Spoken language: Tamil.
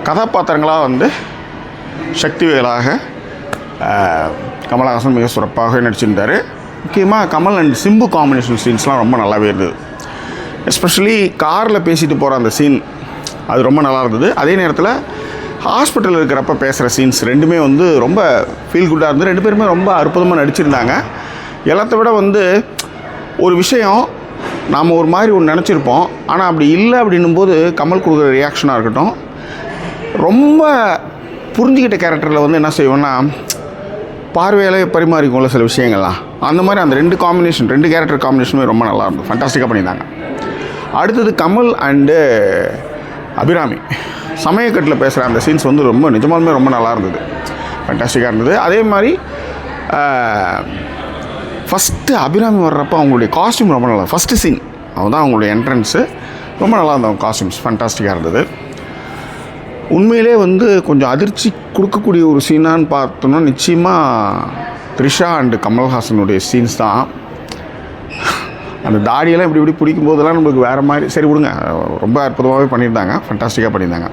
கதாபாத்திரங்களாக வந்து சக்திவேலாக கமலஹாசன் மிக சிறப்பாக நடிச்சிருந்தார். முக்கியமாக கமல் அண்ட் சிம்பு காம்பினேஷன் சீன்ஸ்லாம் ரொம்ப நல்லாவே இருந்தது. எஸ்பெஷலி காரில் பேசிட்டு போகிற அந்த சீன் அது ரொம்ப நல்லா இருந்தது. அதே நேரத்தில் ஹாஸ்பிட்டலில் இருக்கிறப்ப பேசுகிற சீன்ஸ் ரெண்டுமே வந்து ரொம்ப ஃபீல் குட்டாக இருந்தது. ரெண்டு பேருமே ரொம்ப அற்புதமாக நடிச்சிருந்தாங்க. எல்லாத்த விட வந்து ஒரு விஷயம் நாம் ஒரு மாதிரி ஒன்று நினச்சிருப்போம், ஆனால் அப்படி இல்லை அப்படின்னும்போது கமல் கொடுக்குற ரியாக்ஷனாக இருக்கட்டும், ரொம்ப புரிஞ்சுக்கிட்ட கேரக்டரில் வந்து என்ன செய்வோன்னா பார்வையாலே பரிமாறிக்கும்ல சில விஷயங்கள்லாம். அந்த மாதிரி அந்த ரெண்டு கேரக்டர் காம்பினேஷனுமே ரொம்ப நல்லா இருந்தது. ஃபண்டாஸ்டிக்காக பண்ணியிருந்தாங்க. அடுத்தது கமல் அண்டு அபிராமி சமயக்கட்டில் பேசுகிற அந்த சீன்ஸ் வந்து ரொம்ப நிஜமாலுமே ரொம்ப நல்லா இருந்தது. ஃபண்டாஸ்டிக்காக இருந்தது. அதே மாதிரி ஃபஸ்ட்டு அபிராமி வர்றப்போ அவங்களுடைய காஸ்டியூம் ரொம்ப நல்லா, ஃபஸ்ட்டு சீன் அவன் தான் அவங்களுடைய என்ட்ரன்ஸு ரொம்ப நல்லா இருந்தது. அவங்க காஸ்டியூம்ஸ் ஃபண்டாஸ்டிக்காக இருந்தது. உண்மையிலே வந்து கொஞ்சம் அதிர்ச்சி கொடுக்கக்கூடிய ஒரு சீனான்னு பார்த்தோன்னா நிச்சயமாக த்ரிஷா அண்டு கமல்ஹாசனுடைய சீன்ஸ் தான். அந்த தாடியெல்லாம் இப்படி பிடிக்கும் போதெல்லாம் நம்மளுக்கு வேறு மாதிரி, சரி விடுங்க, ரொம்ப அற்புதமாகவே பண்ணியிருந்தாங்க, ஃபண்டாஸ்டிக்காக பண்ணியிருந்தாங்க.